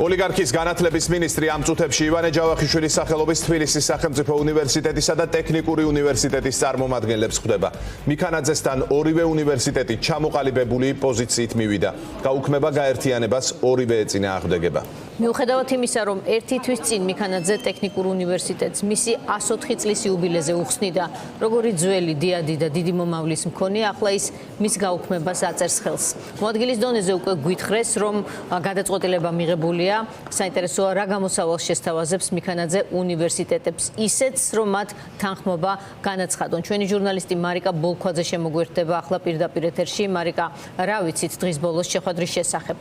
ოლიგარქის განათლების მინისტრი ამ წუთებში ივანე ჯავახიშვილის სახელობის თბილისის სახელმწიფო უნივერსიტეტისა და ტექნიკური უნივერსიტეტის წარმომადგენლებს ხვდება. მიქანაძესთან ორივე უნივერსიტეტი ჩამოყალიბებული პოზიციით მივიდა. გაუქმება გაერთიანებას ორივე ეწინააღმდეგება. მიუხედავად იმისა, რომ ერთი თვის წინ მიქანაძე ტექნიკურ უნივერსიტეტს მისი 104 წლის იუბილეზე უხსნიდა, როგორი ძველი, დიადი და დიდი მომავლის მქონე, ახლა ის მის გაუქმებას აწერს ხელს. მოადგილის დონეზე უკვე გვითხრეს, რომ გადაწყვეტილება მიღებულია. საინტერესოა, რა გამოსავალს შესთავაზებს მიქანაძე უნივერსიტეტებს, ისეც, რომ მათ თანხმობა განაცხადონ. ჩვენი ჟურნალისტი მარიკა ბოლქვაძე შემოგვერთდება ახლა პირდაპირ ეთერში. მარიკა, რა ვიცით დღის ბოლოს შეხვედრის შესახებ?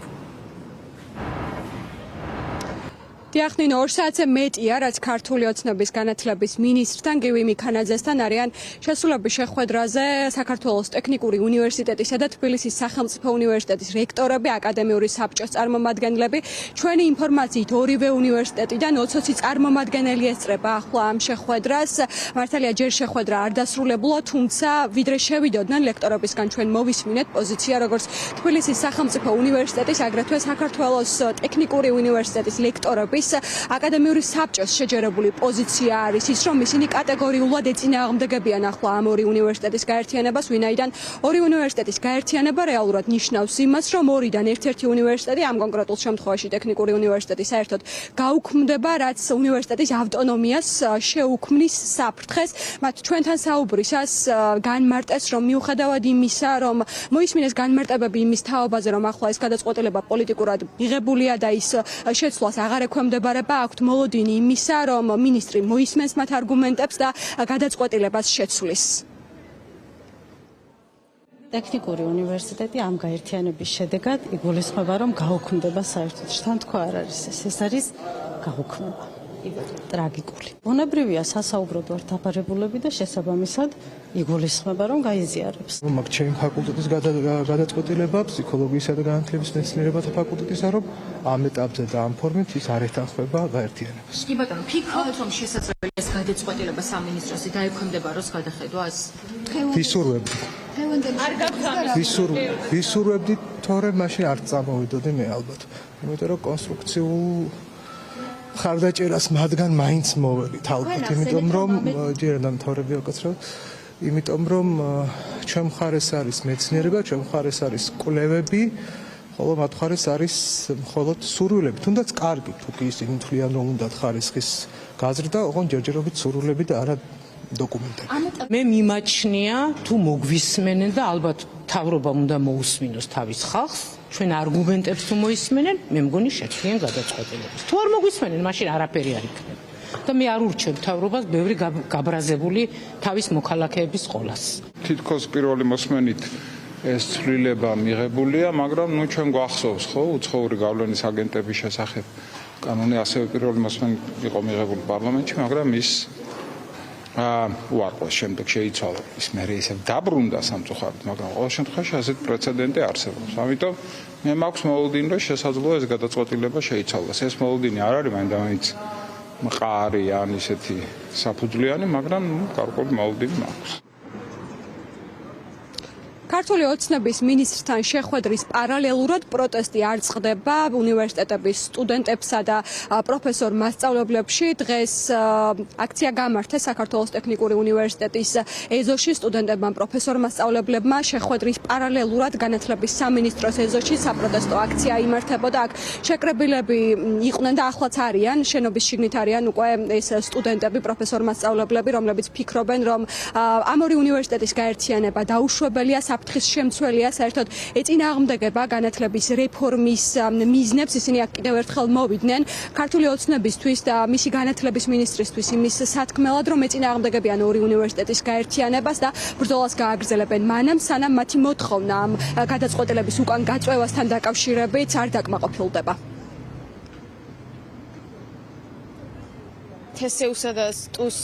დიახ, 2 საათზე მეტია, რაც ქართული ოცნების განათლების მინისტრთან გივი მიქანაძესთან არიან შესულები შეხვედრაზე საქართველოს ტექნიკური უნივერსიტეტისა და თბილისის სახელმწიფო უნივერსიტეტის რექტორები, აკადემიური საბჭოს წარმომადგენლები. ჩვენი ინფორმაციით ორივე უნივერსიტეტიდან 20 წარმომადგენელი ესწრება ახლა ამ შეხვედრას. მართალია ჯერ შეხვედრა არ დასრულებულა, თუმცა ვიდრე შევიდოდნენ ლექტორებისგან ჩვენ მოვისმინეთ პოზიცია, როგორც თბილისის სახელმწიფო უნივერსიტეტის, აგრეთვე საქართველოს ტექნიკური უნივერსიტეტის ლექტორების აკადემიური საბჭოს შეჯერებული პოზიცია არის ის, რომ ისინი კატეგორიულად ეწინააღმდეგებიან ახლა ამ ორი უნივერსიტეტის გაერთიანებას, ვინაიდან ორი უნივერსიტეტის გაერთიანება რეალურად ნიშნავს იმას, რომ ორიდან ერთ-ერთი უნივერსიტეტი, ამ კონკრეტულ შემთხვევაში ტექნიკური უნივერსიტეტი საერთოდ გაუქმდება, რაც უნივერსიტეტის ავტონომიას შეუქმნის საფრთხეს. მათ ჩვენთან საუბრისას განმარტეს, რომ მიუხედავად იმისა, რომ მოისმინეს განმარტებები იმის თაობაზე, რომ ახლა ეს გადაწყვეტილება პოლიტიკურად მიღებულია და ის შეცვლას აღარ ექვემდებარება, აქვთ მოლოდინი იმისა, რომ მინისტრი მოისმენს მათ არგუმენტებს და გადაწყვეტილებას შეცვლის. ტექნიკური უნივერსიტეტი ამ გაერთიანების შედეგად იგულისხმება, რომ გაუქმდება საერთოდ. შთან თქვა არ არის ეს არის გაუქმება. ტრაგიკული. ბუნებრივია სასაუბროდ ვართ დაფარებულები და შესაბამისად იგულისხმება, რომ გაიზიარებს. მაგ ჩემი ფაკულტეტის გადაწყვეტილება ფსიქოლოგიისა და განათლების მეცნიერებათა ფაკულტეტისა, რომ ამ ეტაპზე და ამ ფორმით ის არ ეთანხმება გაერთიანებას. კი ბატონო, ფიქრობთ, რომ შესაძლებელია ეს გადაწყვეტილება სამინისტროსი დაექვემდებაროს როს გადახედვას? ვისურვებდი, თორემ მაშინ არ წამოვიდოდი მე ალბათ. იმიტომ რომ კონსტრუქციულ ხარდაჭერას მათგან მაინც მოვედით ალბათ, იმიტომ რომ ჯერადან თორები ვაკაცრავთ, იმიტომ რომ ჩვენ მხარეს არის მეცნიერება, ჩვენ მხარეს არის კვლევები, ხოლო მათ მხარეს არის მხოლოდ სურვილები, თუნდაც კარგი, თუ კი ისინი თვლიან, რომ უნდათ ხარისხის გაზრდა, ოღონდ ჯერჯერობით სურვილები და არა დოკუმენტები. მე მიმაჩნია, თუ მოგვისმენენ და ალბათ მთავრობამ უნდა მოусმინოს თავის ხალხს, ჩვენ არგუმენტებს თუ მოისმენენ, მე მგონი შეცვლიან გადაწყვეტილებას. თუ არ მოგვისმენენ, მაშინ არაფერი არ იქნება. და მე არ ურჩევ მთავრობას ბევრი გაბრაზებული თავის მოქალაქეების ყოლას. თითქოს პირველი მოსმენით ეს ცვლილება მიღებულია, მაგრამ ჩვენ გვახსოვს, ხო, უცხოური გავლენის აგენტების შესახებ კანონი ასევე პირველი მოსმენით იყო მიღებული პარლამენტში, მაგრამ ის უარყვეს შემდეგ შეიცვალა. ის მერე ისევ დაბრუნდა სამწუხაროდ, მაგრამ ყოველ შემთხვევაში ასეთ პრეცედენტი არსებობს. ამიტომ მე მაქვს მოლოდინი, რომ შესაძლოა ეს გადაწყვეტილება შეიცვალოს. ეს მოლოდინი არ არის მაინდამაინც მყარი ან ისეთი საფუძვლიანი, მაგრამ გარკვეული მოლოდინი მაქვს. ქართული ოცნების მინისტრთან შეხვედრის პარალელურად პროტესტი არ წყდება უნივერსიტეტების სტუდენტებსა და პროფესორ მასწავლებლებში. დღეს აქცია გამართეს საქართველოს ტექნიკური უნივერსიტეტის ეზოში სტუდენტებმა, პროფესორ მასწავლებლებმა. შეხვედრის პარალელურად განათლების სამინისტროს ეზოში საპროტესტო აქცია იმართებოდა. აქ შეკრებილები იყვნენ და ახლაც არიან, შენობის შიგნით არიან უკვე ეს სტუდენტები, პროფესორ მასწავლებლები, რომლებიც ფიქრობენ, რომ ამ ორი უნივერსიტეტის გაერთიანება დაუშვებელია, საფრთხის შემცველია, საერთოდ ეწინააღმდეგება განათლების რეფორმის მიზნებს. ისინი აქ კიდევ ერთხელ მოვიდნენ ქართული ოცნებისთვის და მისი განათლების მინისტრისთვის იმის სათქმელად, რომ ეწინააღმდეგებიან ორი უნივერსიტეტის გაერთიანებას და ბრძოლას გააგრძელებენ მანამ, სანამ მათი მოთხოვნა ამ გადაწყვეტილების უკან გაწევასთან დაკავშირებით არ დაკმაყოფილდება. თესეუსა და სტუს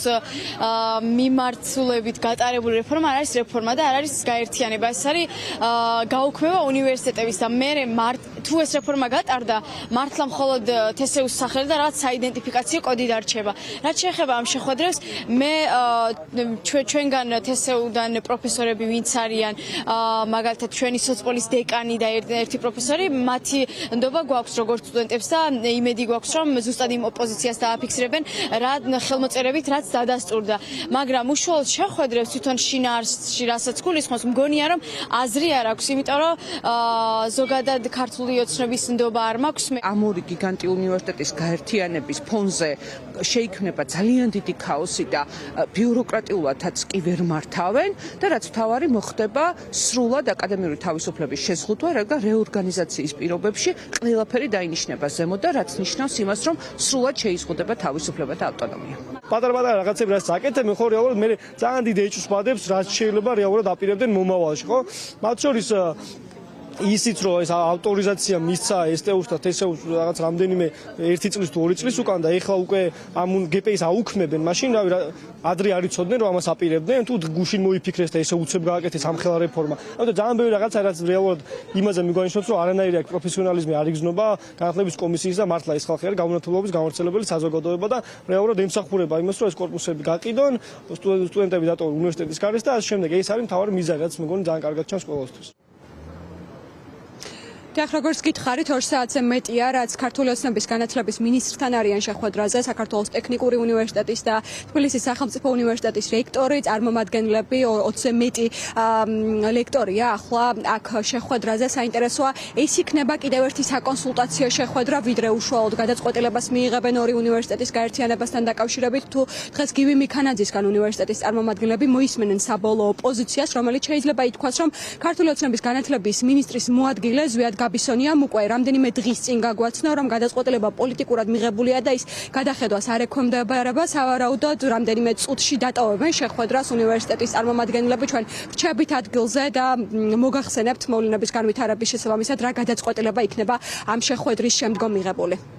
მიმართულებით გატარებული რეფორმა არ არის რეფორმა და არ არის გაერთიანება. ეს არის გაუქმება უნივერსიტეტების და მე თუ ეს რეფორმა გატარდა, მართლა მხოლოდ თესეუს სახელი და რაღაც საიდენტიფიკაციო კოდი დარჩება. რაც შეეხება ამ შეხვედრებს, მე ჩვენგან თესეუდან პროფესორები ვინც არიან, მაგალითად ჩვენი სოციოპოლის დეკანი და ერთი პროფესორი, მათი ნდობა გვაქვს როგორც სტუდენტებს და იმედი გვაქვს, რომ ზუსტად იმ ოპოზიციას დააფიქსირებენ, რა ხელმოწერებით რაც დადასტურდა. მაგრამ უშუალოდ შეხვედრებს თვითონ შინაარსში რასაც გულისხმობს, მგონია რომ აზრი არ აქვს, იმიტომ რომ ზოგადად ქართული ოცნების ნდობა არ მაქვს. ამ ორი გიგანტი უნივერსიტეტის გაერთიანების ფონზე შეიქმნება ძალიან დიდი ქაოსი და ბიუროკრატიულადაც კი ვერ მართავენ და რაც მთავარი მოხდება სრულად აკადემიური თავისუფლების შეზღუდვა და რეორგანიზაციის პირობებში ყველაფერი დაინიშნება ზემოთ და რაც ნიშნავს იმას, რომ სრულად შეიზღუდება თავისუფლება და ავტონომია. პატარ-პატარა რაღაცები რაც აკეთებ, მე ხო რეალურად მე ძალიან დიდ ეჭვს ვადებს, რაც შეიძლება რეალურად აპირებდნენ მომავალში, ხო? მათ შორის ისიც რომ ეს ავტორიზაცია მისცა STU-ს და TSU-ს რაღაც რამდენიმე 1 წლის თუ 2 წლის უკან და ეხლა უკვე ამ GPI-ს აუქმებენ, მაშინ რავი ადრე არ იცოდნენ რომ ამას აპირებდნენ, თუ გუშინ მოიფიქრეს და ესე უცებ გააკეთეს ამ ხელა რეფორმა. ამიტომ ძალიან ბევრი რაღაცა რაც რეალურად იმაზე მიგვანიშნებს რომ არანაირი აქ პროფესიონალიზმი არ იგრძნობა განათლების კომისიის და მართლა ეს ხალხი არის განმანათლებლობის გამავრცელებელი საზოგადოება და რეალურად ემსახურება იმას რომ ეს კორპუსები გაყიდონ, სტუდენტები დატოვონ უნივერსიტეტის გარეს და ამ შემდეგ ეს არის მთავარი მიზანი, რაც მეგონი ძალიან კარგად ჩანს ყველასთვის. დიახ, როგორც გითხარით, 2 საათზე მეტია, რაც ქართული ოცნების განათლების მინისტრთან არიან შეხვედრაზე, საქართველოს ტექნიკური უნივერსიტეტის და თბილისის სახელმწიფო უნივერსიტეტის რექტორი, წარმომადგენლები, 20-ზე მეტი ლექტორია ახლა აქ შეხვედრაზე. საინტერესოა, ეს იქნება კიდევ ერთი საკონსულტაციო შეხვედრა, ვიდრე უშუალოდ გადაწყვეტილებას მიიღებენ ორი უნივერსიტეტის გაერთიანებასთან დაკავშირებით, თუ დღეს გივი მიქანაძისგან უნივერსიტეტის წარმომადგენლები მოისმენენ საბოლოო პოზიციას, რომელიც შეიძლება ითქვას, რომ ქართული ოცნების განათლების მინისტრის მოადგილე ზვიად გაბისონიამ უკვე რამდენიმე დღის წინ გაგვაცნო, რომ გადაწყვეტილება პოლიტიკურად მიღებულია და ის გადახედვას არ ექვემდებარება. სავარაუდოდ რამდენიმე წუთში დატოვებენ შეხვედრას უნივერსიტეტის წარმომადგენლები. ჩვენ რჩებით ადგილზე და მოგახსენებთ მოვლენების განვითარების შესაბამისად რა გადაწყვეტილება იქნება ამ შეხვედრის შემდგომ მიღებული.